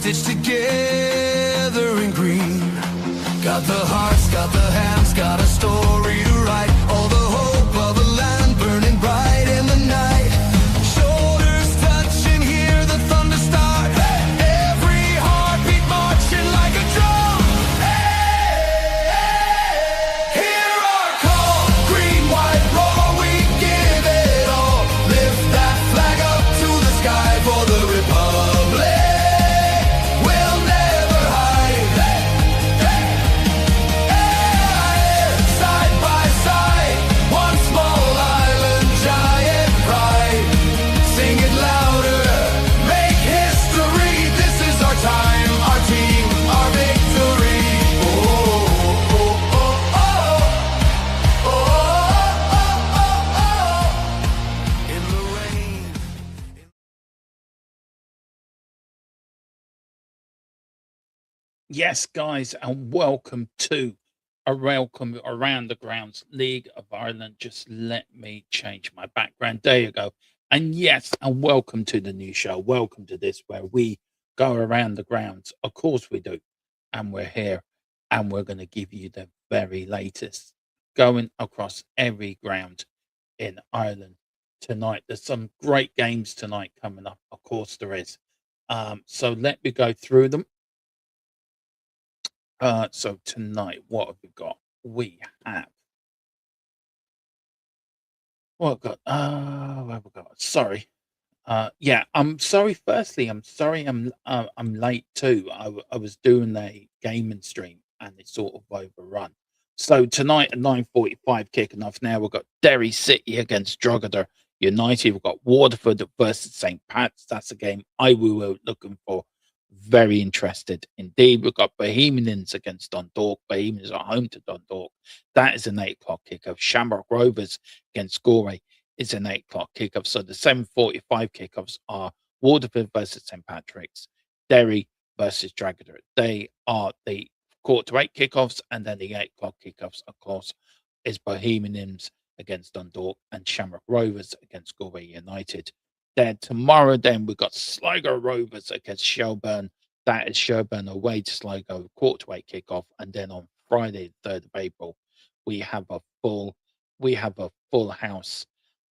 stitched together in green. Got the hearts, got the hands, got a story to write. All the hope of a land burning bright in the night. Shoulders touch and hear the thunder start. Every heartbeat marching like a drum. Hear our call, green, white, roar, we give it all. Lift that flag up to the sky for the Republic. We'll never hide. Side by side, one small island, giant pride. Sing it louder, make history. This is our time, our team, our victory. Oh, oh, oh, oh, oh, oh, oh, oh. In the rain. Yes, guys, and welcome to welcome around the grounds League of Ireland. Just let me change my background. There you go. And yes, and welcome to the new show. Welcome to this where we go around the grounds. Of course we do. And we're here and we're going to give you the very latest going across every ground in Ireland tonight. There's some great games tonight coming up. Of course there is. So let me go through them. So tonight, what have we got? We have what have we got? What have we got? Sorry. Yeah, I'm sorry. Firstly, I'm sorry I'm late too. I was doing a gaming stream and it sort of overrun. So tonight at 9:45 kicking off. Now we've got Derry City against Drogheda United. We've got Waterford versus St. Pat's. That's a game I will be looking for. Very interested indeed. We've got Bohemians against Dundalk. Bohemians are home to Dundalk. That is an 8 o'clock kickoff. Shamrock Rovers against Galway is an 8 o'clock kickoff. So the 7:45 kickoffs are Waterford versus St. Patrick's, Derry versus Drogheda. They are the 7:45 kickoffs, and then the 8 o'clock kickoffs, of course, is Bohemians against Dundalk and Shamrock Rovers against Galway United. Then tomorrow, then we've got Sligo Rovers against Shelburne. That is Shelburne away to Sligo, 7:45 kickoff, and then on Friday, 3rd of April, we have a full house.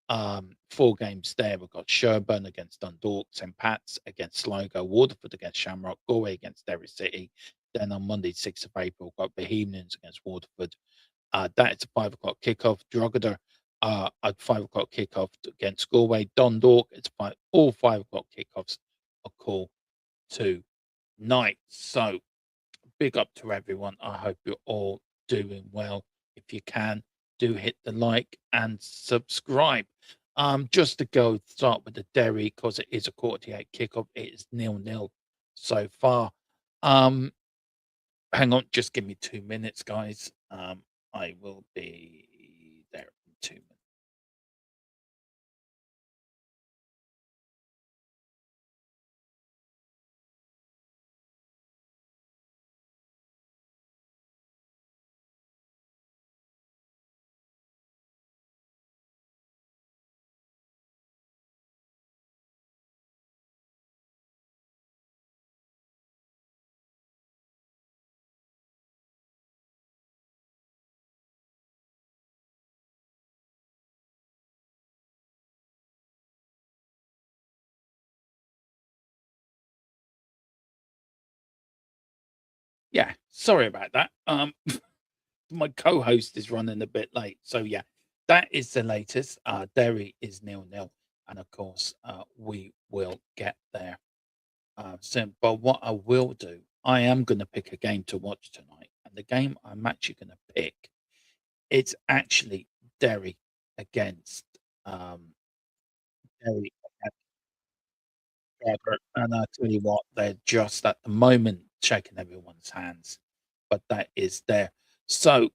4 games there. We've got Shelburne against Dundalk, St. Pat's against Sligo, Waterford against Shamrock, Galway against Derry City. Then on Monday, 6th of April, we've got Bohemians against Waterford. That is a 5 o'clock kickoff. Drogheda at 5 o'clock kickoff against Galway. Dundalk, it's all 5 o'clock kickoffs are called tonight. So big up to everyone. I hope you're all doing well. If you can, do hit the like and subscribe. Just to go start with the Derry, because it is a 7:45 kickoff. It is 0-0 so far. Hang on, just give me 2 minutes, guys. I will be there in 2 minutes. Yeah, sorry about that. My co-host is running a bit late, so yeah, that is the latest. Derry is 0-0, and of course, we will get there soon. But what I will do, I am going to pick a game to watch tonight, and the game I'm actually going to pick, it's actually Derry against Derry against Drogheda. And I tell you what, they're just at the moment shaking everyone's hands, but that is there. So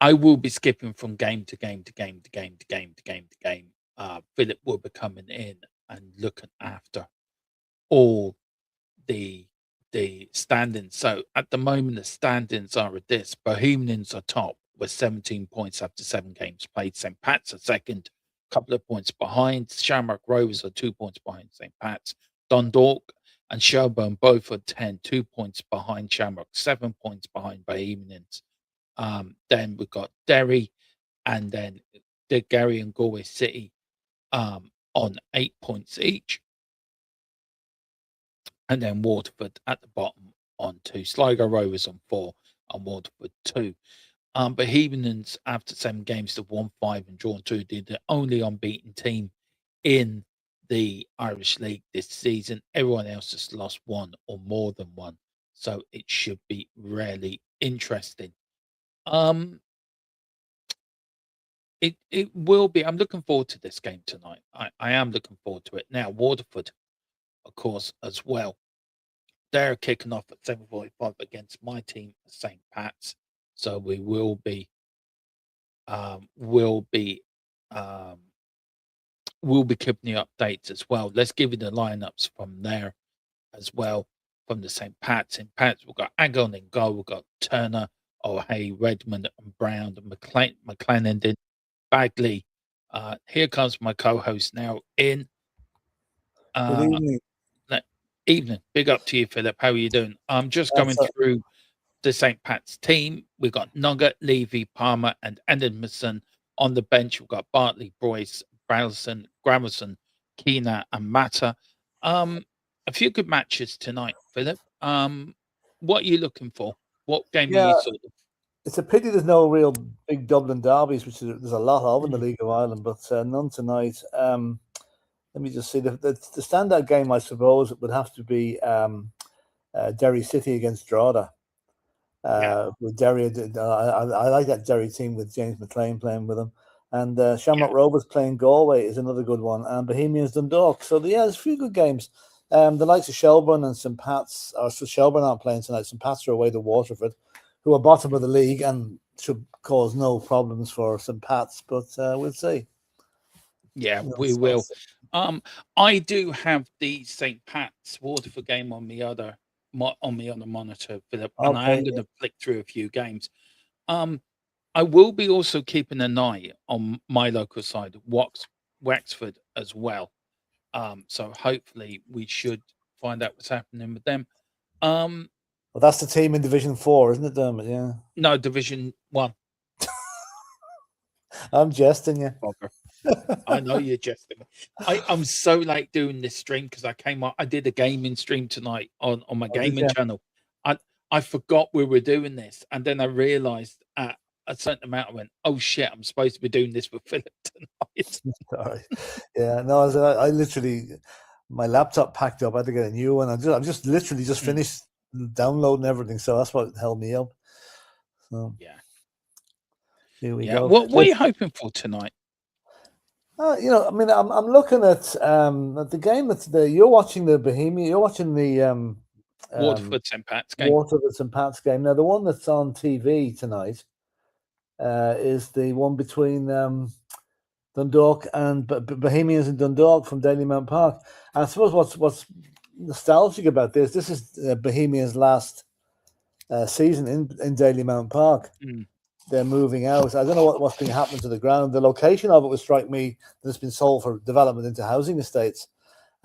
I will be skipping from game to game to game to game to game to game to game. Philip will be coming in and looking after all the standings. So at the moment, the standings are at this: Bohemians are top with 17 points after 7 games played. St. Pat's are second, couple of points behind. Shamrock Rovers are 2 points behind St. Pat's. Dundalk and Shelburne both are 10, 2 points behind Shamrock, 7 points behind Bohemians. Then we've got Derry, and then the Gary and Galway City on 8 points each. And then Waterford at the bottom on 2. Sligo Rovers on 4 and Waterford 2. Bohemians, after 7 games, they've won 5 and drawn 2. They're the only unbeaten team in the Irish League this season. Everyone else has lost 1 or more than 1. So it should be really interesting. It will be. I'm looking forward to this game tonight. I am looking forward to it. Now, Waterford, of course, as well. They're kicking off at 7:45 against my team, St. Pat's. So we will be we'll be keeping you updates as well. Let's give you the lineups from there as well, from the St. Pat's. In Pat's, we've got Agon in goal, we've got Turner, O'Hay, Redmond, and Brown, and McLennan, Bagley. Here comes my co-host now in. Good evening. Evening. Big up to you, Philip. How are you doing? I'm just going through the St. Pat's team. We've got Nugget, Levy, Palmer, and Edmondson on the bench. We've got Bartley, Boyce, Bralson, Gramerson, Keena, and Matter. A few good matches tonight, Philip. What are you looking for? What game are you sort of? It's a pity there's no real big Dublin derbies, which there's a lot of in the League of Ireland, but none tonight. Let me just see. The standout game, I suppose, would have to be Derry City against Drogheda. With Derry, I like that Derry team with James McLean playing with them. And Shamrock Rovers playing Galway is another good one. And Bohemians Dundalk. So, there's a few good games. The likes of Shelburne and St. Pat's, Shelburne aren't playing tonight. St. Pat's are away to Waterford, who are bottom of the league and should cause no problems for St. Pat's. But we'll see. Yeah, we will. I do have the St. Pat's Waterford game on the other monitor, Philip, and I am going to flick through a few games. I will be also keeping an eye on my local side, Wexford, as well. So hopefully we should find out what's happening with them. Well, that's the team in Division 4, isn't it, Dermot? Yeah. No, Division 1. I'm jesting you. I know you're jesting. I'm so late doing this stream because I did a gaming stream tonight on my gaming channel. I forgot we were doing this, and then I realized at a certain amount I went, oh shit, I'm supposed to be doing this with Philip tonight. Sorry. Yeah, no, I literally, my laptop packed up. I had to get a new one. I've just literally finished downloading everything, so that's what held me up. So yeah, here we go. What are you hoping for tonight? I mean, I'm looking at the game you're watching the Bohemian. You're watching the Waterford St. Pat's game. Waterford St. Pat's game. Now, the one that's on TV tonight is the one between Dundalk and Bohemians and Dundalk from Dalymount Park. And I suppose what's nostalgic about this is Bohemians' last season in Dalymount Park. They're moving out. I don't know what's been happening to the ground. The location of it would strike me that it's been sold for development into housing estates.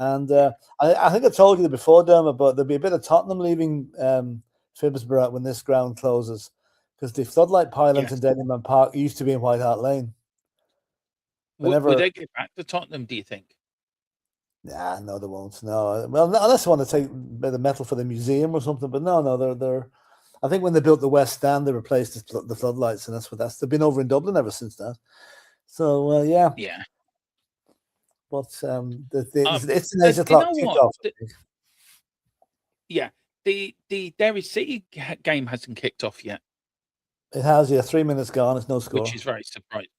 And I think I told you before, Dermot, but there'll be a bit of Tottenham leaving Phibsborough when this ground closes, because the floodlight pylons in Dalymount Park used to be in White Hart Lane. Will they get back to Tottenham, do you think? Nah, no, they won't. No, well, unless they want to take a bit of metal for the museum or something. But no, they're. I think when they built the West Stand, they replaced the floodlights, and they've been over in Dublin ever since that. So yeah. But it's an 8 o'clock kickoff. The Derry City game hasn't kicked off yet. It has, 3 minutes gone. It's no score, which is very surprising.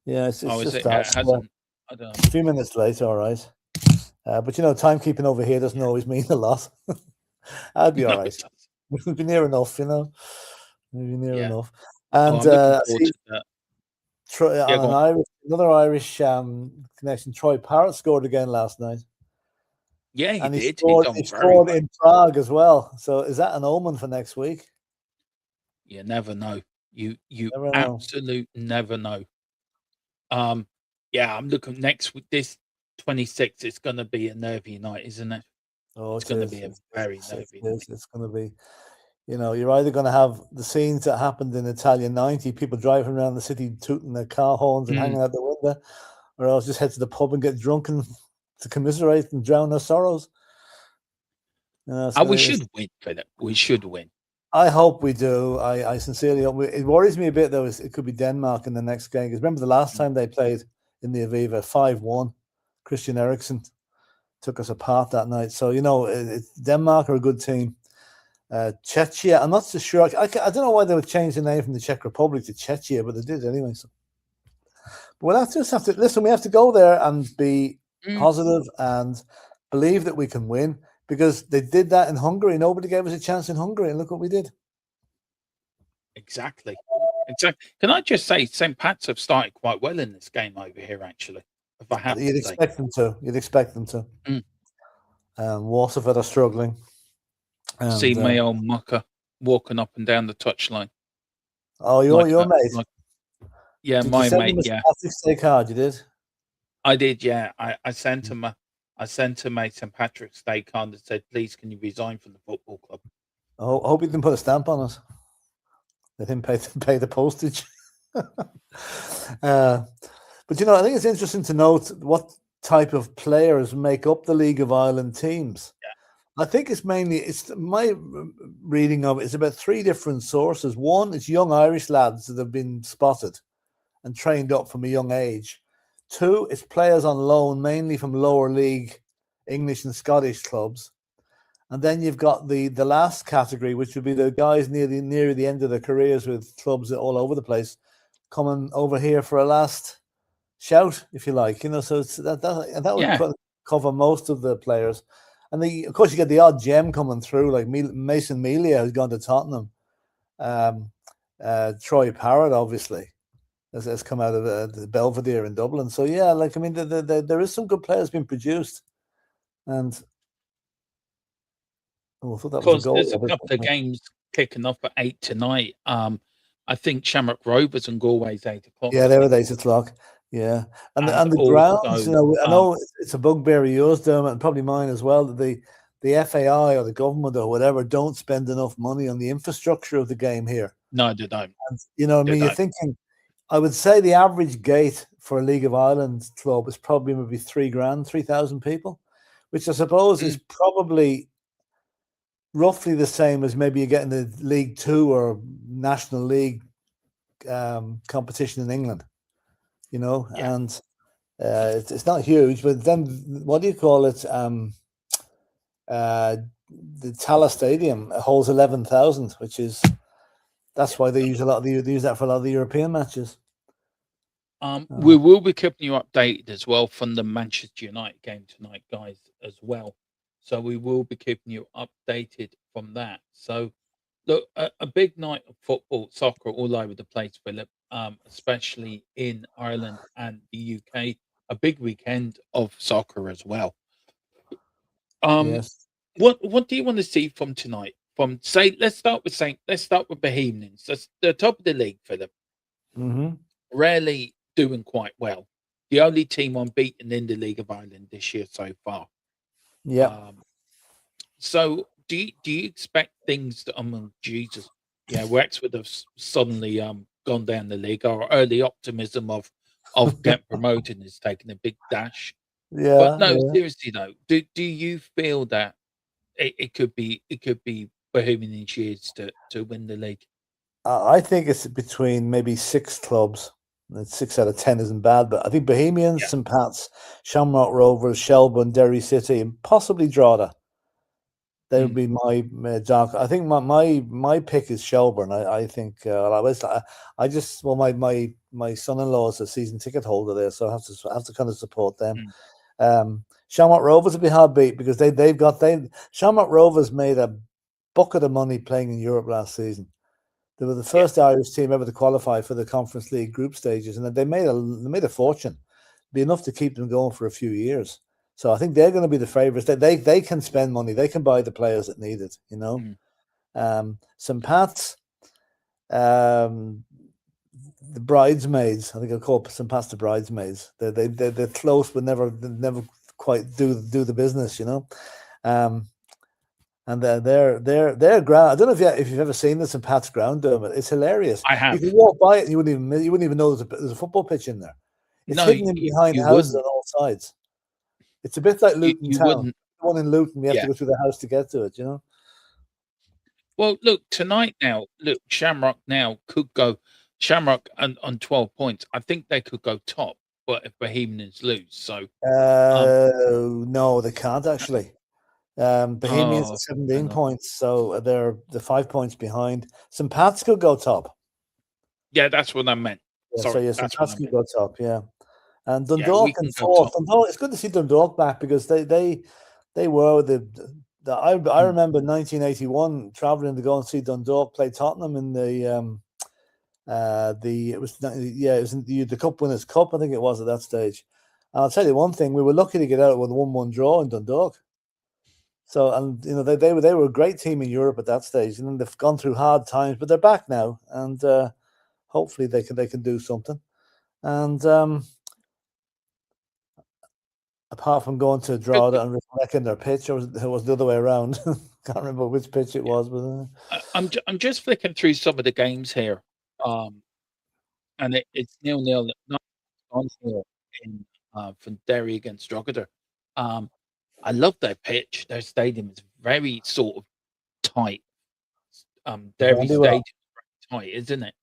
Yeah, it's just it hasn't. I don't know. A few minutes late, all right. But timekeeping over here doesn't always mean a lot. I'd be all right. We'll be near enough, Maybe near enough. And another Irish connection. Troy Parrott scored again last night. Yeah, he did. He scored in Prague as well. So is that an omen for next week? You never know. You absolutely never know. I'm looking next week. This 26th is going to be a nervy night, isn't it? Oh, It's it going to is. be a very nervy night. It's going to be. You're either going to have the scenes that happened in Italian 90, people driving around the city tooting their car horns and hanging out the window, or else just head to the pub and get drunk and to commiserate and drown their sorrows. We should win, Philip. We should win. I hope we do. I sincerely hope. It worries me a bit, though. It could be Denmark in the next game. Because remember the last time they played in the Aviva, 5-1. Christian Eriksen took us apart that night. So, Denmark are a good team. Czechia, I'm not so sure. I don't know why they would change the name from the Czech Republic to Czechia, but they did anyway. So. But we'll just have to listen. We have to go there and be positive and believe that we can win, because they did that in Hungary. Nobody gave us a chance in Hungary, and look what we did. Exactly. Can I just say, St. Pat's have started quite well in this game over here, actually. If I have You'd expect them to. You'd expect them to. Waterford are struggling. See my old mucker walking up and down the touchline. Oh, your mate? Yeah, did my you send mate, him a yeah. Patrick's Day card, you did? I did, yeah. I sent him a St. Patrick's Day card that said, please, can you resign from the football club? I hope he didn't put a stamp on it. Let him pay the postage. But, I think it's interesting to note what type of players make up the League of Ireland teams. Yeah. I think it's my reading of it is about three different sources. One is young Irish lads that have been spotted and trained up from a young age. Two is players on loan, mainly from lower league English and Scottish clubs. And then you've got the last category, which would be the guys near the end of their careers with clubs all over the place, coming over here for a last shout, if you like. So it's that would cover most of the players. And of course, you get the odd gem coming through, like Mason Melia, who's gone to Tottenham. Troy Parrott, obviously, has come out of the Belvedere in Dublin. So, yeah, there is some good players being produced. And I thought that was a goal. There's a couple of games kicking off at 8 tonight. I think Shamrock Rovers and Galway's 8 o'clock. Yeah, they're at 8 o'clock. Yeah, and the grounds. I know it's a bugbear of yours, Dermot, and probably mine as well. That the FAI or the government or whatever don't spend enough money on the infrastructure of the game here. No, they don't. And, you're thinking. I would say the average gate for a League of Ireland club is probably maybe $3,000, 3,000 people, which I suppose is probably roughly the same as maybe you get in the League Two or National League competition in England. And it's not huge, but then what do you call it? The Tallaght Stadium holds 11,000, that's why they use that for a lot of the European matches. We will be keeping you updated as well from the Manchester United game tonight, guys, as well. So we will be keeping you updated from that. So look, a big night of football, soccer all over the place, Philip. Especially in Ireland and the UK, a big weekend of soccer as well. Yes. What do you want to see from tonight? Let's start with Bohemians. That's the top of the league, Philip. Mm-hmm. Rarely doing quite well. The only team unbeaten in the League of Ireland this year so far. Yeah. So do you expect things to? Jesus, yeah, Wexford have suddenly gone down the league. Our early optimism of getting promoted is taking a big dash. Yeah. But no, seriously though, do you feel that it could be Bohemian years to win the league? I think it's between maybe 6 clubs. 6 out of 10 isn't bad, but I think Bohemians, St. Pat's, Shamrock Rovers, Shelbourne, Derry City, and possibly Drogheda. They would be my dark. I think my pick is Shelbourne. I think my son-in-law is a season ticket holder there, so I have to kind of support them. Shamrock Rovers will be hard beat because Shamrock Rovers made a bucket of money playing in Europe last season. They were the first Irish team ever to qualify for the Conference League group stages, and they made a fortune. It'd be enough to keep them going for a few years. So I think they're going to be the favourites. They can spend money. They can buy the players that need it. St. Pat's, the bridesmaids. I think I'll call St. Pat's the bridesmaids. They're close, but never quite do the business. And their ground. I don't know if you've ever seen this in Pat's ground, Dermot. It's hilarious. I have. You can walk by it and you wouldn't even know there's a football pitch in there. It's No, hidden in behind you houses wouldn't. on all sides. It's a bit like Luton You Town. wouldn't. The one in Luton, we have Yeah. to go through the house to get to it. You know. Well, look, tonight now, look, Shamrock now could go Shamrock on 12 points. I think they could go top, but if Bohemians lose, so No, they can't actually. Bohemians Oh, at 17 hang on. points, so they're 5 points behind. St. Pat's could go top. Yeah, that's what I meant. Yeah, Sorry, so St. that's what Pat's I could meant. go top. Yeah, and Yeah, we Dundalk can in go fourth. top. Dundalk, it's good to see Dundalk back because they were I remember 1981 traveling to go and see Dundalk play Tottenham in the Cup Winners' Cup, I think it was at that stage. And I'll tell you one thing: we were lucky to get out with a 1-1 draw in Dundalk. So, and you know, they were a great team in Europe at that stage, and they've gone through hard times, but they're back now, and hopefully they can do something. And apart from going to Drogheda and wrecking their pitch, or it was the other way around. Can't remember which pitch it was, but I'm just flicking through some of the games here, and it's 0-0. Not on here in from Derry against Drogheda. I love their pitch. Their stadium is very sort of tight. Derry Stadium is very tight, isn't it?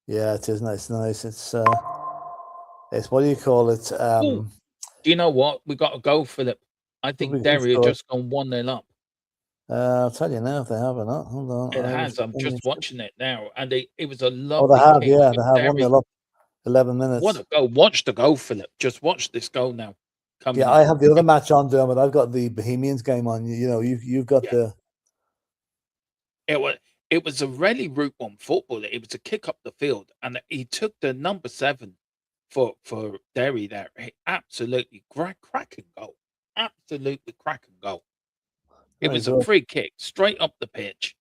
Yeah, it is nice. It's what do you call it? Do you know what? We got to go, Philip. I think Derry are just gone 1-0 up. I'll tell you now if they have or not. Hold on. It has. I'm just watching it now, and it was a lovely. Oh, they have. kick Yeah, with they have. Derry. 1-0 up. 11 minutes. What a goal! Watch the goal, Philip. Just watch this goal now. Yeah, I have the other match on, Dermot. I've got the Bohemians game on. You know, you've got the. It was a really Route 1 football. It was a kick up the field, and he took the number 7 for Derry there. Absolutely cracking goal. Absolutely cracking goal. It was a free kick straight up the pitch.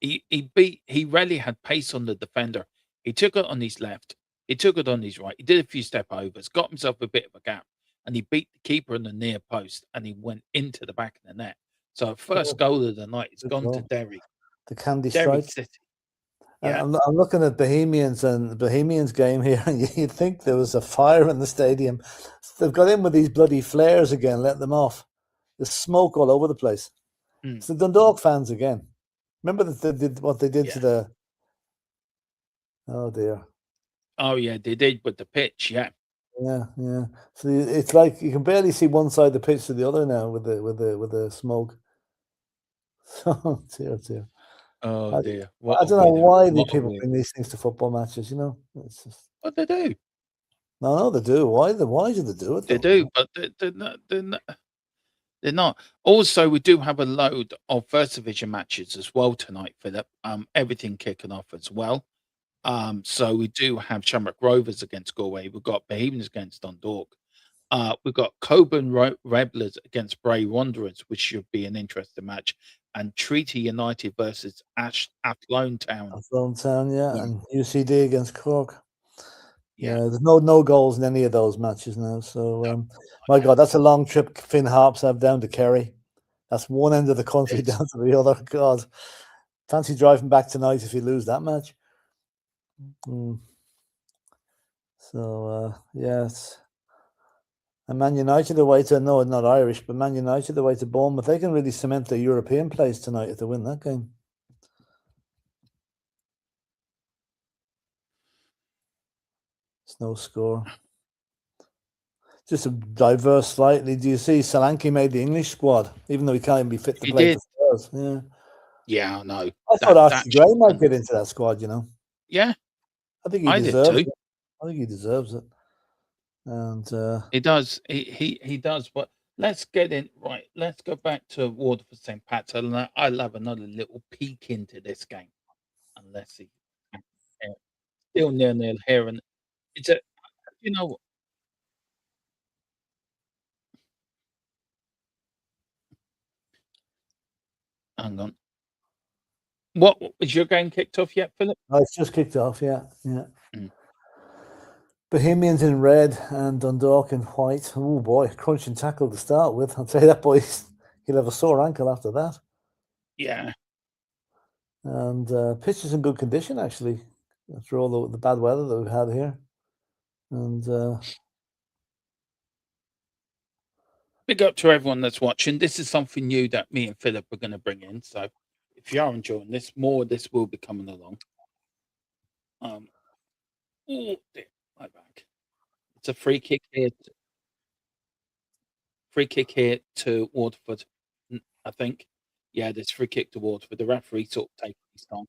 He really had pace on the defender. He took it on his left. He took it on his right. He did a few step overs, got himself a bit of a gap, and he beat the keeper in the near post, and he went into the back of the net. So first goal of the night has gone to Derry. The Candy Derry Strike. City. Yeah. I'm looking at Bohemians and the Bohemians game here, and you'd think there was a fire in the stadium. They've got in with these bloody flares again, let them off. There's smoke all over the place. It's the Dundalk fans again. Remember what they did to the. Oh dear. Oh yeah, they did with the pitch. Yeah. Yeah. So it's like you can barely see one side of the pitch to the other now with the smoke. Oh dear. Oh dear. I don't know why the people bring these things to football matches. You know, it's just. But they do. No, they do. Why do they do it? They do, but they're not. Also, we do have a load of First Division matches as well tonight, Philip. Everything kicking off as well. So we do have Shamrock Rovers against Galway. We've got Bohemians against Dundalk. We've got Coburn Rebels against Bray Wanderers, which should be an interesting match. And Treaty United versus Athlone Town. Athlone Town, yeah, and UCD against Cork. Yeah, there's no goals in any of those matches now. So, my God, that's a long trip Finn Harps have down to Kerry. That's one end of the country down to the other. God, fancy driving back tonight if you lose that match. So, yes. And Man United away to, no, not Irish, but Man United away to Bournemouth. They can really cement their European place tonight if they win that game. It's no score. Just a diverse slightly. Do you see Solanke made the English squad, even though he can't even be fit to play for Spurs? Yeah. Yeah, I know. I thought Archie Gray might get into that squad, you know. Yeah. I think he deserves it. I think he deserves it. And he does. He does. But let's get in right. Let's go back to Waterford St. Pat's. I'll have another little peek into this game. And let's see. Still 0-0 here, and it's a. You know. Hang on. What is your game kicked off yet, Philip? Oh, it's just kicked off. Yeah. Bohemians in red and Dundalk in white. Oh boy, crunching tackle to start with. I'll tell you that, boys. he'll have a sore ankle after that. Yeah. And pitch is in good condition, actually, after all the bad weather that we've had here. And Big up to everyone that's watching. This is something new that me and Philip are going to bring in. So if you are enjoying this, more of this will be coming along. Oh, dear, my back. It's a free kick here. Free kick here to Waterford, I think. Yeah, there's free kick to Waterford. The referee sort of taking his time.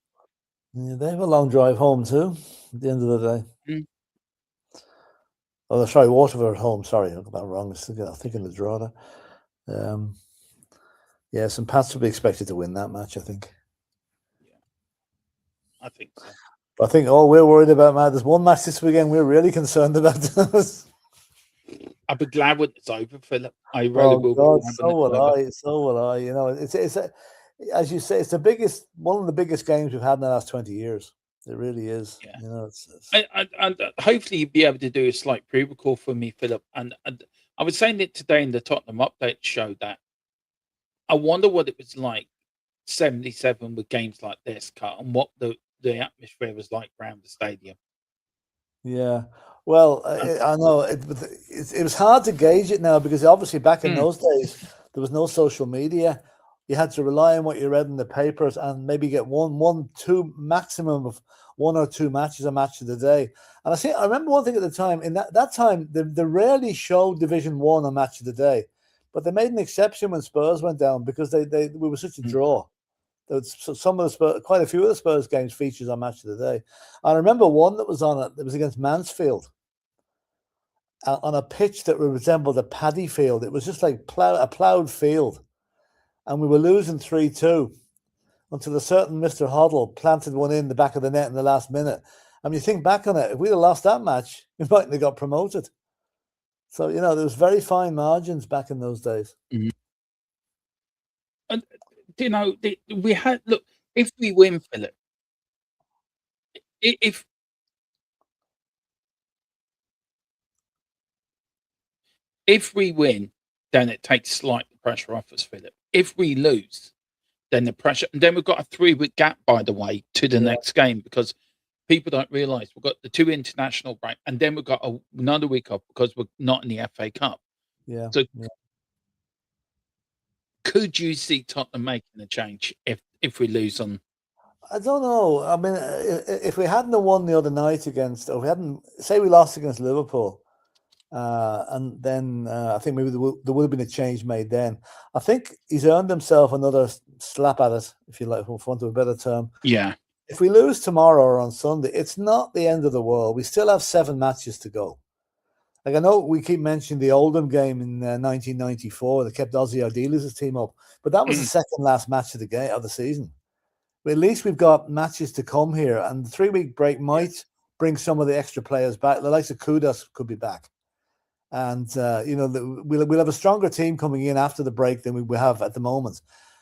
yeah, they have a long drive home too. At the end of the day. Mm. Oh, sorry, Waterford at home. Sorry, I got that wrong. I'm thinking the draw there. Yeah, St. Pat's will be expected to win that match, I think. Yeah, I think so. But I think all we're worried about, Matt, there's one match this weekend we're really concerned about. I'll be glad when it's over, Philip. I really will. God, be glad so when will it's over. I. So will I. You know, it's as you say, it's one of the biggest games we've had in the last 20 years. It really is. Yeah. You know, And hopefully you'll be able to do a slight pre-record for me, Philip. And I was saying it today in the Tottenham update show that I wonder what it was like 77 with games like this, Cut, and what the atmosphere was like around the stadium. Yeah. Well, I know it was hard to gauge it now because obviously back in those days there was no social media. You had to rely on what you read in the papers and maybe get two maximum of 1 or 2 matches a match of the day. And I remember one thing at the time. In that time, they rarely showed Division 1 on Match of the Day, but they made an exception when Spurs went down because we were such a draw. Some of the Spurs, quite a few of the Spurs games features on Match of the Day. I remember one that was on it. It was against Mansfield on a pitch that resembled a paddy field. It was just like a ploughed field, and we were losing 3-2 until a certain Mr. Hoddle planted one in the back of the net in the last minute. I mean, you think back on it, if we'd have lost that match, we mightn't have got promoted. So, you know, there was very fine margins back in those days. Mm-hmm. And, you know, we had, look, if we win, Philip, if we win, then it takes slight pressure off us, Philip. If we lose, then the pressure, and then we've got a 3-week gap, by the way, to the next game, because people don't realise we've got the 2 international break, and then we've got another week off because we're not in the FA Cup. Yeah. So, could you see Tottenham making a change if we lose on? I don't know. I mean, if we hadn't won the other night or we hadn't, say we lost against Liverpool, and then I think maybe there would have been a change made then. I think he's earned himself another slap at it, if you like, for want of a better term. Yeah. If we lose tomorrow or on Sunday, it's not the end of the world. We still have 7 matches to go. Like, I know we keep mentioning the Oldham game in 1994 that kept Ozzy Ardiles' team up, but that was the second last match of the season. But at least we've got matches to come here, and the 3-week break might bring some of the extra players back. The likes of Kudas could be back. And, you know, we'll have a stronger team coming in after the break than we have at the moment.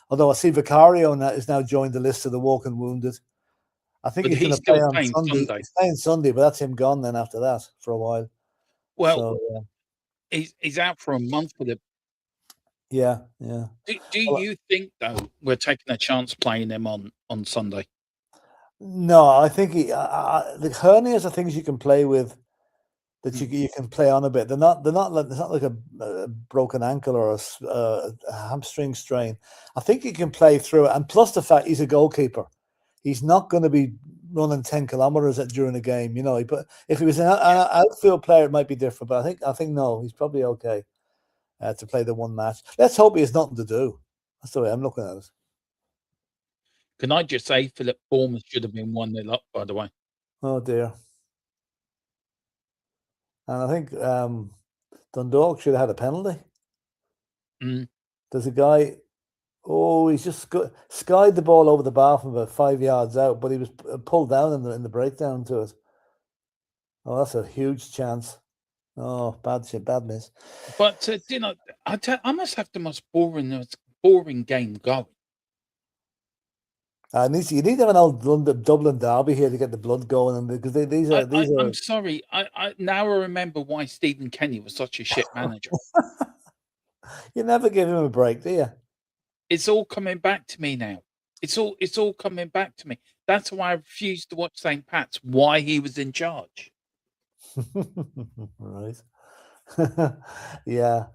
Although I see Vicario is now joined the list of the walking wounded. I think he's going to play on Sunday. He's playing Sunday, but that's him gone then after that for a while. Well, he's out for a month with it. Yeah. Do you think, though, we're taking a chance playing him on Sunday? No, I think the hernias are things you can play with, that you can play on a bit. They're not like, it's not like a broken ankle or a hamstring strain. I think you can play through it. And plus the fact he's a goalkeeper, he's not going to be running 10 kilometers during a game, you know. But if he was an outfield player, it might be different. But I think no, he's probably okay to play the one match. Let's hope he has nothing to do. That's the way I'm looking at it. Can I just say, Philip, Bournemouth should have been 1-0 up, by the way. Oh dear. And I think Dundalk should have had a penalty. There's a guy. Oh, he's just skied the ball over the bar from about 5 yards out, but he was pulled down in the breakdown to it. Oh, that's a huge chance. Oh, bad miss. But you know, I must have the most boring game going. You need to have an old Dublin derby here to get the blood going, because these are. I'm sorry. I now remember why Stephen Kenny was such a shit manager. You never give him a break, do you? It's all coming back to me now. It's all coming back to me. That's why I refused to watch St. Pat's. Why he was in charge. Right. Yeah.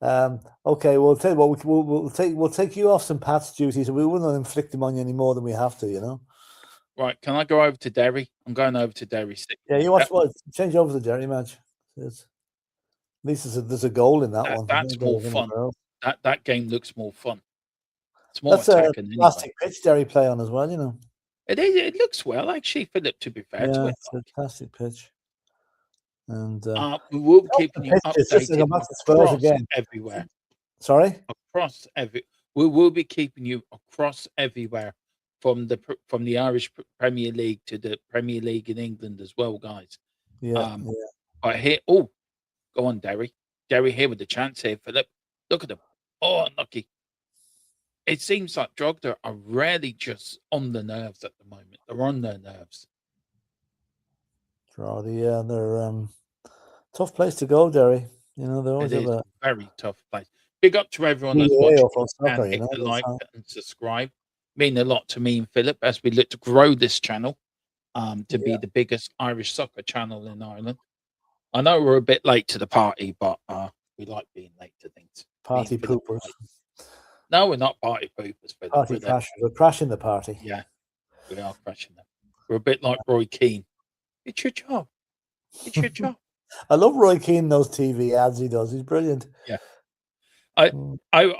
Okay. We'll tell you what. We'll take you off St. Pat's duties, and we wouldn't inflict them on you any more than we have to. You know. Right? Can I go over to Derry? I'm going over to Derry. Yeah. You watch what? Change over to the Derry match. At least there's a goal in that one. That's more fun. That game looks more fun. It's more That's a attacking anyway. plastic pitch Derry play on as well. You know. It is. It looks well, actually, Philip. To be fair to Yeah, it, it's a plastic pitch. And we will be keeping you pitch is just to go updated back to Spurs across again. everywhere. Sorry. We will be keeping you across everywhere from the Irish Premier League to the Premier League in England as well, guys. Yeah. But here, go on, Derry. Derry here with the chance here, Philip. Look at them. Oh, unlucky. It seems like Drogda are really just on the nerves at the moment. They're on their nerves. Yeah, they're tough place to go, Derry. You know, they always It have is a a very tough place. Big up to everyone that's watching and hit the like and subscribe. Mean a lot to me and Philip as we look to grow this channel to be the biggest Irish soccer channel in Ireland. I know we're a bit late to the party, but we like being late to things. Party poopers. No, we're not party poopers. Philip. Party crashers. We're crashing the party. Yeah, we are crashing them. We're a bit like Roy Keane. It's your job. It's your job. I love Roy Keane, those TV ads he does. He's brilliant. Yeah. I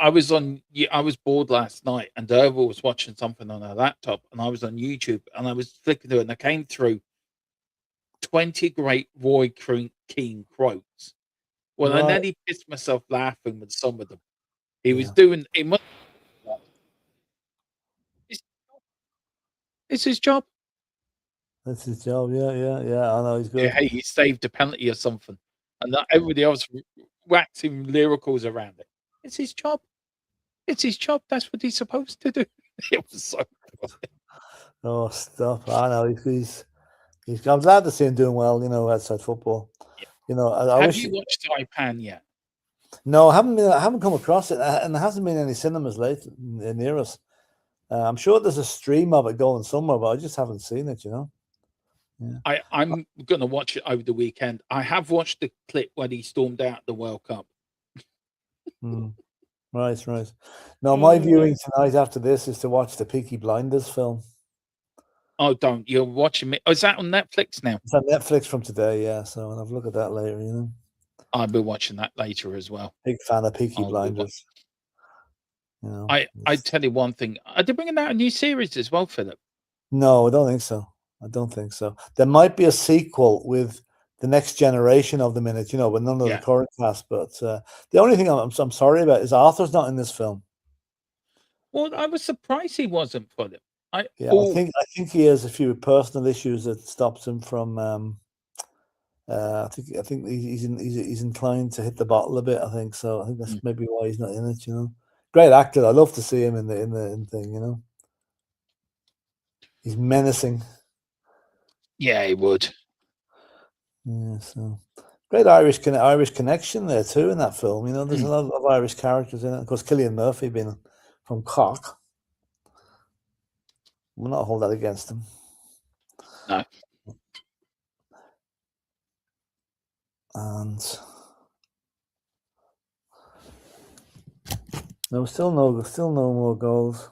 was I was bored last night, and Derval was watching something on her laptop, and I was on YouTube, and I was flicking through it, and I came through 20 great Roy Keane quotes. Well, I nearly pissed myself laughing with some of them. He was doing it. It's his job. That's his job. Yeah. I know he's good. Yeah, hey, he saved a penalty or something, and everybody else waxing lyricals around it. It's his job. It's his job. That's what he's supposed to do. It was so funny. Oh, stop! I know he's. I'm glad to see him doing well. You know, outside football. Yeah. You know, have you watched Taipan yet? No, I haven't come across it, and there hasn't been any cinemas near us. I'm sure there's a stream of it going somewhere, but I just haven't seen it. You know. Yeah. I'm going to watch it over the weekend. I have watched the clip when he stormed out the World Cup. Right. No, my viewing tonight after this is to watch the Peaky Blinders film. Oh, don't. You're watching me. Oh, is that on Netflix now? It's on Netflix from today, yeah. So I'll have a look at that later, you know. I'll be watching that later as well. Big fan of Peaky Blinders. You know, I tell you one thing. Are they bringing out a new series as well, Philip? No, I don't think so. There might be a sequel with the next generation of them in it, you know, but none of the current cast. But the only thing I'm sorry about is Arthur's not in this film. Well, I was surprised he wasn't, Philip. I think he has a few personal issues that stops him from. I think he's inclined to hit the bottle a bit. I think so. I think that's maybe why he's not in it. You know, great actor. I love to see him in the thing. You know, he's menacing. Yeah, he would. Yeah, so great Irish connection there too in that film. You know, there's a lot of Irish characters in it. Of course, Cillian Murphy being from Cork. We'll not hold that against him. No. And no, still no more goals.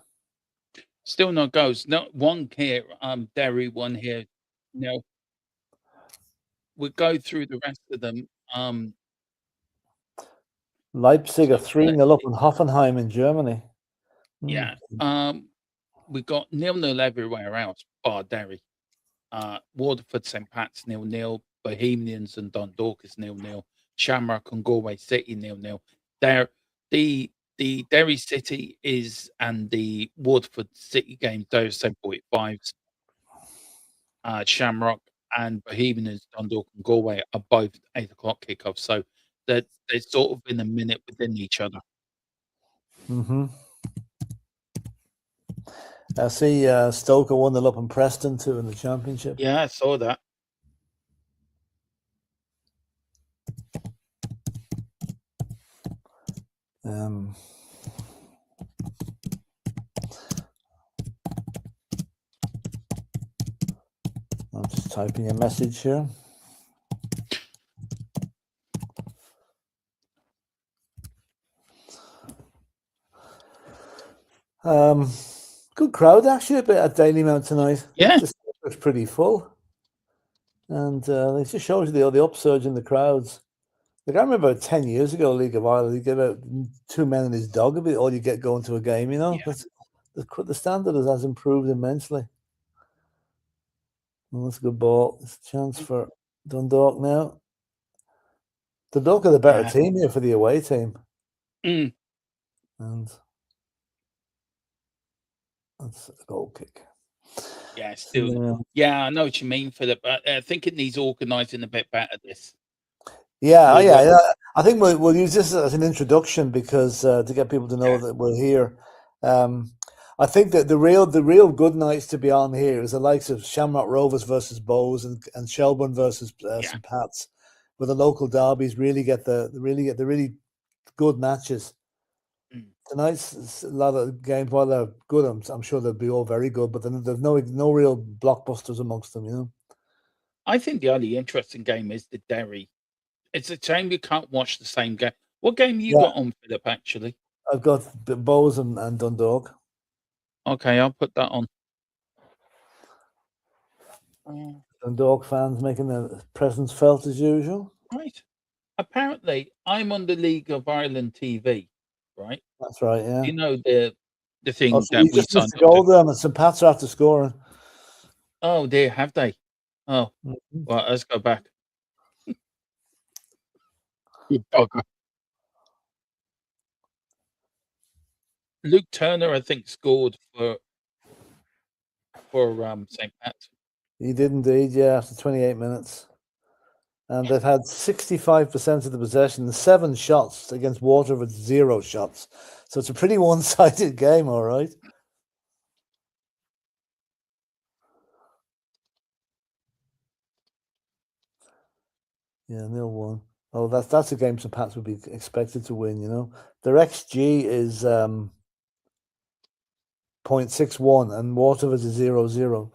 Still no goals. No one here. Derry, one here. No. We'll go through the rest of them. Leipzig are 3-0 up in Hoffenheim in Germany. Yeah. We got 0-0 everywhere else, bar Derry. Waterford, St. Pat's 0-0. Bohemians and Dundalk is 0-0. Shamrock and Galway City 0-0. The Derry City and the Waterford City game, those 7.5s. Shamrock and Bohemians, Dundalk and Galway are both 8 o'clock kickoffs. So they're sort of in a minute within each other. I see Stoke 1-0 up in Preston too in the Championship. Yeah, I saw that. just typing a message here. Good crowd actually a bit at Dalymount tonight. Yeah. The was pretty full, and it just shows you the upsurge in the crowds. Like I remember about 10 years ago, League of Ireland, you get about 2 men and his dog a bit, all you get going to a game, you know. Yeah. But the standard has improved immensely. Well, that's a good ball. It's a chance for Dundalk now. Dundalk are the better team here for the away team. Mm. And that's a goal kick. Yeah, still. Yeah, I know what you mean, Philip. I think it needs organising a bit better. This. Yeah. I think we'll use this as an introduction because to get people to know that we're here. I think that the real good nights to be on here is the likes of Shamrock Rovers versus Bows and Shelburne versus St Pat's, where the local derbies really get the really good matches. Tonight's a lot of games, while they're good, I'm sure they'll be all very good, but then there's no real blockbusters amongst them, you know. I think the only interesting game is the Derry. It's a shame you can't watch the same game. What game you got on, Philip, actually? I've got Bows and Dundalk. Okay, I'll put that on. Dundalk fans making their presence felt as usual. Right. Apparently, I'm on the League of Ireland TV, right? That's right, yeah. You know the thing So that you we just signed missed up a goal to. there, and St Pat's are after scoring. Oh dear, have they? Oh, well, let's go back. You bugger. Luke Turner, I think, scored for St Pat's. He did indeed, yeah, after 28 minutes. And they've had 65% of the possession, 7 shots against Waterford, 0 shots. So it's a pretty one-sided game, all right. Yeah, 0-1. Oh, that's a game St Pat's would be expected to win, you know. Their XG is 0.61 and Waterford is 0-0.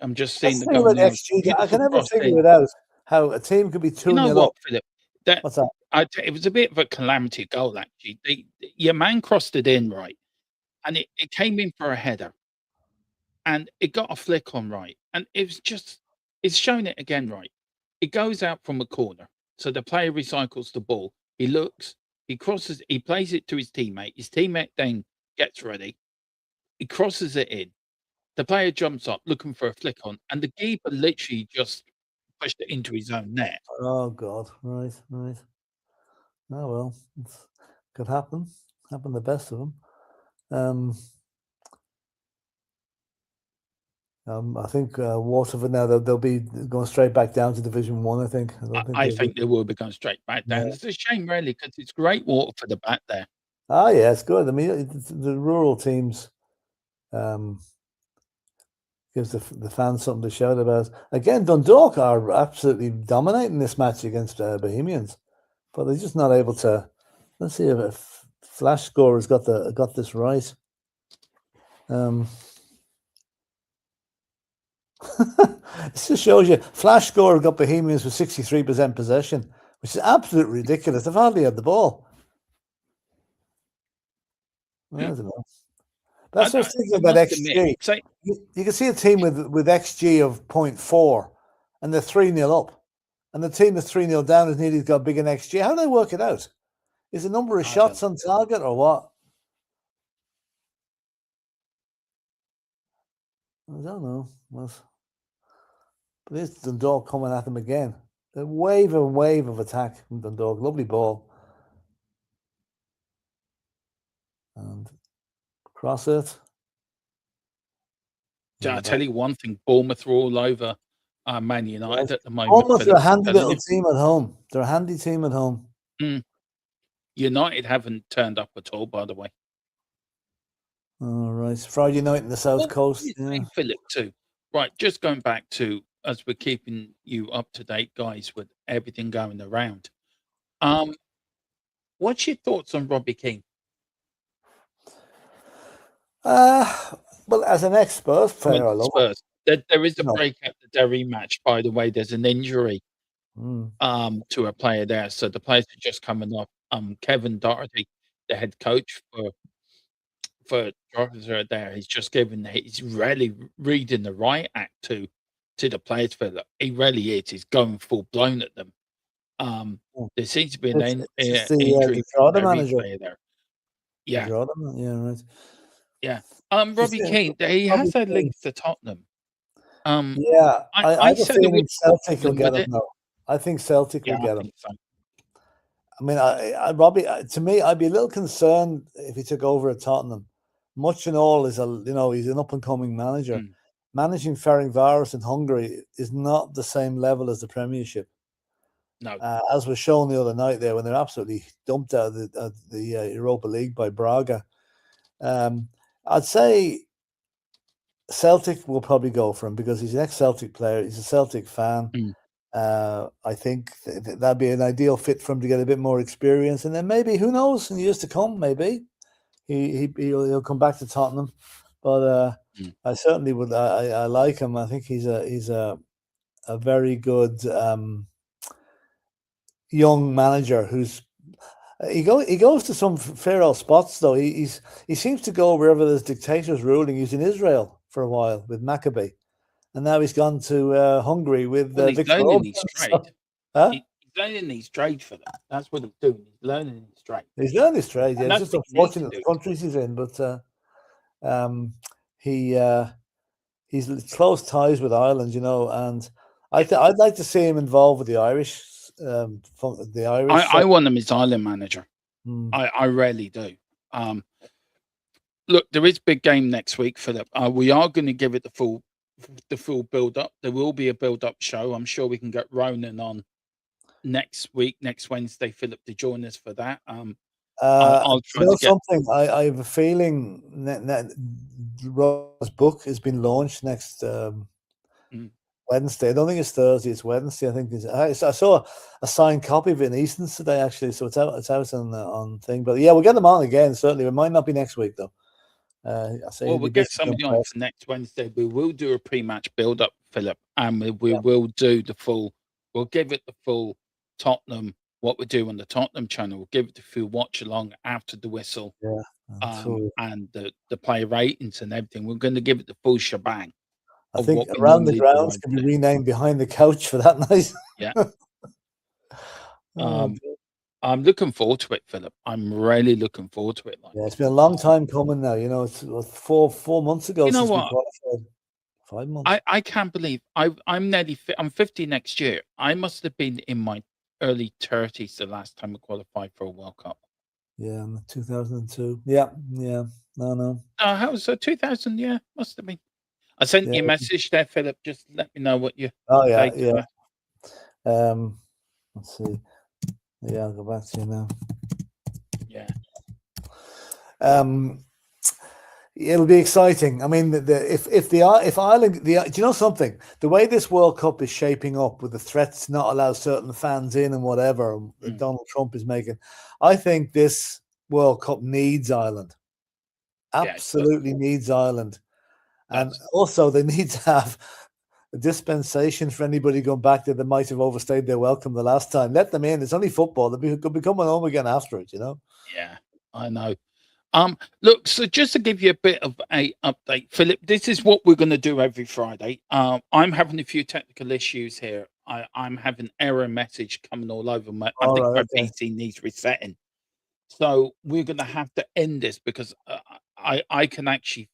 I'm just seeing the thing goal about now. XG, I can never figure it out how a team could be 2-0 You know what, up. Philip? What's that? It was a bit of a calamity goal, actually. Your man crossed it in, right? And it came in for a header. And it got a flick on, right? And it's showing it again, right? It goes out from a corner. So the player recycles the ball. He looks, he crosses, he plays it to his teammate. His teammate then gets ready. He crosses it in. The player jumps up looking for a flick on, and the keeper literally just pushed it into his own net. Oh, God. Right. Oh, well. It could happen. Happen the best of them. I think Waterford now they'll be going straight back down to Division 1. I think. I think they will be going straight back down. Yeah. It's a shame, really, because it's great water for the back there. Ah, yeah, it's good. I mean, the rural teams gives the fans something to shout about. Again, Dundalk are absolutely dominating this match against Bohemians, but they're just not able to. Let's see if a Flash score has got this right. This just shows you Flash score got Bohemians with 63% possession, which is absolutely ridiculous. They've hardly had the ball. I don't know. That's what I was thinking about XG. You can see a team with XG of 0.4 and they're 3-0 up. And the team that's 3-0 down has nearly got big an XG. How do they work it out? Is the number of shots on target or what? I don't know. But it's Dundalk coming at them again. A wave of attack from Dundalk. Lovely ball. And cross it. I'll tell you one thing, Bournemouth are all over Man United at the moment. Bournemouth are a handy little team at home. They're a handy team at home. United haven't turned up at all, by the way. All right. Friday night in the South Coast. Yeah. Philip, too. Right, just going back to, as we're keeping you up to date, guys, with everything going around. What's your thoughts on Robbie Keane? Well, as an ex-Spurs I went player, I to love it. Spurs. There is You a know. break at the Derry match, by the way. There's an injury Mm. to a player there. So the players are just coming off. Kevin Doherty, the head coach for Rovers there, he's really reading the right act to the players. For he really is. He's going full blown at them. Mm. There seems to be an It's just injury the for Jordan the Derry manager. player there. The Yeah, Jordan, yeah, right. yeah. Just Robbie Keane, he Robbie has had Keane. links to Tottenham. Um, Yeah, I I have a said there was feeling Celtic will problem get with him it. though. I think Celtic will Yeah, I get him. think so. I mean, Robbie, to me, I'd be a little concerned if he took over at Tottenham. Much and all is he's an up and coming manager. Mm, Managing Ferencváros in Hungary is not the same level as the Premiership, no. as was shown the other night there when they're absolutely dumped out of the Europa League by Braga. I'd say Celtic will probably go for him because he's an ex-Celtic player. He's a Celtic fan. Mm. I think that'd be an ideal fit for him to get a bit more experience, and then maybe, who knows, in years to come, maybe he'll come back to Tottenham. But I certainly would. I like him. I think he's a very good young manager who's. He goes to some fair old spots though. He seems to go wherever there's dictators ruling. He was in Israel for a while with Maccabi, and now he's gone to Hungary with Well, he's Victor learning Orban. his trade. So, huh? He's learning his trade for that. That's what he's doing. He's learning his trade. He's learned his trade. Yeah, And it's that's just what you need to unfortunate the do. countries he's in, but he he's close ties with Ireland, and I'd like to see him involved with the Irish. I want him as Ireland manager. I really do. Look, there is big game next week, Philip. We are going to give it the full build up. There will be a build up show. I'm sure we can get Ronan on next week, next Wednesday, Philip, to join us for that. I'll try to get something. I have a feeling that Ross' book has been launched next Wednesday. I don't think it's Thursday. It's Wednesday. I think I saw a signed copy of it in Easton's today, actually. So it's out on thing. But yeah, we'll get them on again. Certainly, it might not be next week though. We'll get somebody on for next Wednesday. We will do a pre-match build-up, Philip, and we will do the full. We'll give it the full Tottenham. What we do on the Tottenham channel, we'll give it the full watch along after the whistle, and the player ratings and everything. We're going to give it the full shebang. I think Around the Grounds can be renamed Behind the Couch for that night. Yeah. I'm looking forward to it, Philip. I'm really looking forward to it. Yeah, it's been a long time coming now. It's 4 months ago. You know since what? We qualified. 5 months. I can't believe I'm nearly. I'm 50 next year. I must have been in my early 30s the last time I qualified for a World Cup. Yeah, 2002. Yeah. No. How was it? 2000? Yeah, must have been. I sent you a message there, Philip. Just let me know what you. Oh yeah. Let's see. Yeah, I'll go back to you now. Yeah. It'll be exciting. I mean, if Ireland, do you know something? The way this World Cup is shaping up, with the threats to not allow certain fans in and whatever that Donald Trump is making, I think this World Cup needs Ireland. Absolutely needs Ireland. And also, they need to have a dispensation for anybody going back there that might have overstayed their welcome the last time. Let them in. It's only football. They'll be coming home again after it, Yeah, I know. Look, so just to give you a bit of a update, Philip, this is what we're going to do every Friday. I'm having a few technical issues here. I'm having error message coming all over my. I think my PC needs resetting. So we're going to have to end this because I can actually,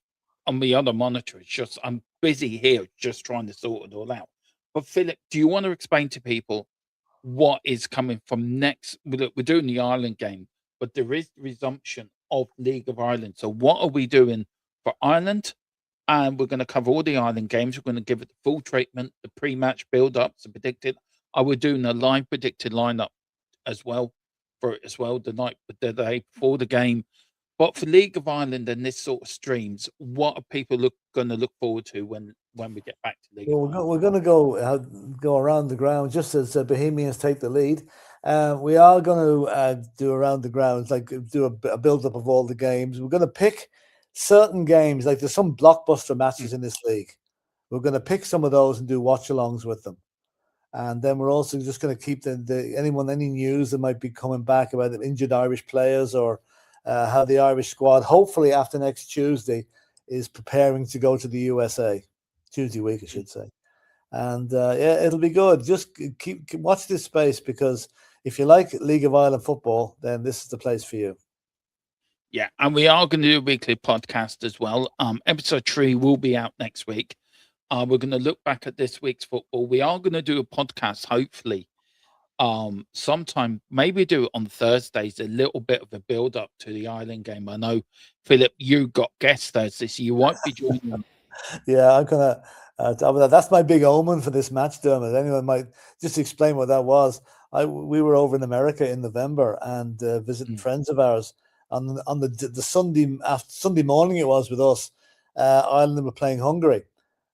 on the other monitor, it's just I'm busy here just trying to sort it all out. But Philip, do you want to explain to people what is coming from next? We're doing the Ireland game, but there is resumption of League of Ireland. So what are we doing for Ireland? And we're going to cover all the Ireland games. We're going to give it the full treatment, the pre-match build-ups, the predicted. We're doing a live predicted lineup as well for it as well, the day before the game. But for League of Ireland and this sort of streams, what are people going to look forward to when we get back to League? Well, we're going to go around the ground just as Bohemians take the lead. We are going to do around the grounds, like do a build up of all the games. We're going to pick certain games, like there's some blockbuster matches in this league. We're going to pick some of those and do watch-alongs with them. And then we're also just going to keep any news that might be coming back about the injured Irish players or how the Irish squad, hopefully after next Tuesday, is preparing to go to the USA. Tuesday week, I should say. And it'll be good. Just watch this space, because if you like League of Ireland football, then this is the place for you. Yeah, and we are going to do a weekly podcast as well. Episode 3 will be out next week. We're going to look back at this week's football. We are going to do a podcast, hopefully, sometime, maybe do it on Thursdays, a little bit of a build-up to the Ireland game. I know, Philip, you got guests Thursday, so you won't be joining them. Yeah, I'm going to... that's my big omen for this match, Dermot. Anyone might just explain what that was. We were over in America in November and visiting friends of ours. On the Sunday morning it was with us, Ireland were playing Hungary.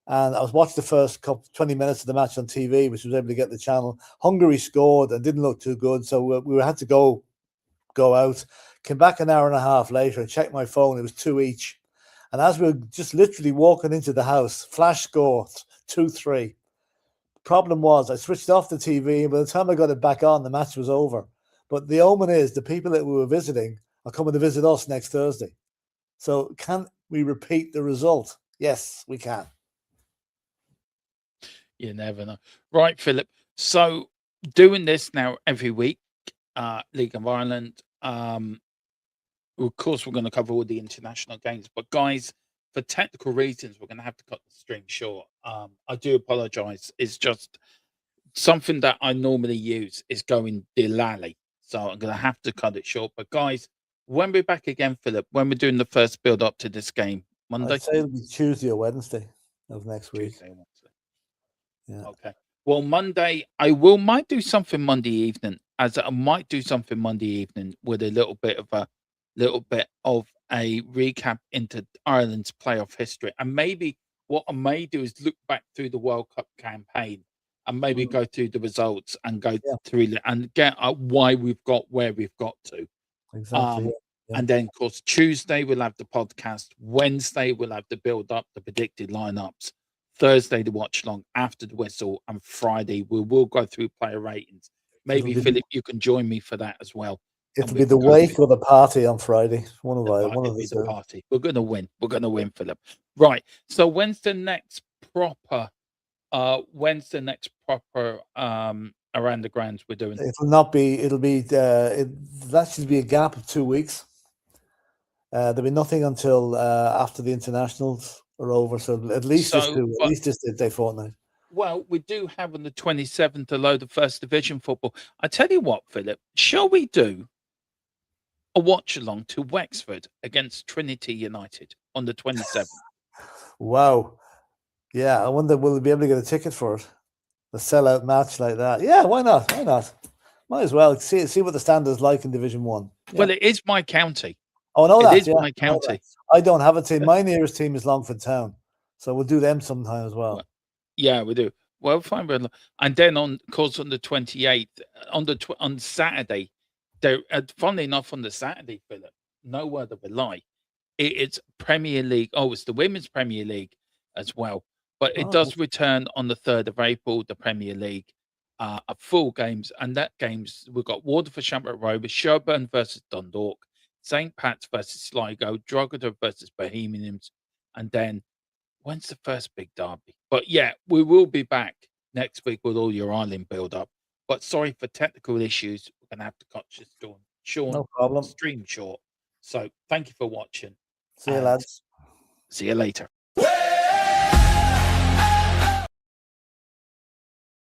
And I was watching the first 20 minutes of the match on TV, which was able to get the channel. Hungary scored and didn't look too good, so we had to go out. Came back an hour and a half later and checked my phone. It was 2 each. And as we were just literally walking into the house, flash score 2-3. Problem was, I switched off the TV, and by the time I got it back on, the match was over. But the omen is the people that we were visiting are coming to visit us next Thursday. So can we repeat the result? Yes, we can. You never know. Right, Philip. So doing this now every week, League of Ireland. Of course, we're going to cover all the international games. But guys, for technical reasons, we're going to have to cut the stream short. I do apologise. It's just something that I normally use is going dilally. So I'm going to have to cut it short. But guys, when we're back again, Philip, when we're doing the first build-up to this game, Monday? I'd say it'll be Tuesday or Wednesday of next week. Tuesday, Wednesday. Yeah. Okay. Well, Monday, I might do something Monday evening. As I might do something Monday evening with a little bit of a recap into Ireland's playoff history, and maybe what I may do is look back through the World Cup campaign and maybe go through the results and go through and get why we've got where we've got to. Exactly. And then, of course, Tuesday we'll have the podcast. Wednesday we'll have the build up, the predicted lineups. Thursday the watch along after the whistle, and Friday we will go through player ratings. Maybe Philip, you can join me for that as well. It'll be the wake or the party on Friday. One of the two. Party. We're going to win. We're going to win, Philip. Right. So when's the next proper? Around the grounds we're doing? It'll not be. It'll be. That should be a gap of 2 weeks. There'll be nothing until after the internationals are over. So at least just a fortnight. Well, we do have on the 27th a load of First Division football. I tell you what, Philip, shall we do a watch along to Wexford against Trinity United on the 27th? Wow. Yeah, I wonder, will we be able to get a ticket for it? A sellout match like that? Yeah, why not? Why not? Might as well see what the standard's like in Division 1. Yeah. Well, it is my county. Oh, no, it is my county. I don't have a team. My nearest team is Longford Town, so we'll do them sometime as well. Yeah, we do. Well, fine. And then on the 28th, on Saturday, there. Funnily enough, on the Saturday, Philip, no word of a lie, it's Premier League. Oh, it's the Women's Premier League as well. But it does return on the 3rd of April, the Premier League, full games. And that games, we've got Waterford Shamrock Rovers, Sherburn versus Dundalk, St. Pat's versus Sligo, Drogheda versus Bohemian, and then when's the first big derby? But yeah, we will be back next week with all your Ireland build-up. But sorry for technical issues. We're going to have to cut this short. No problem. Stream short. So thank you for watching. See you, lads. See you later.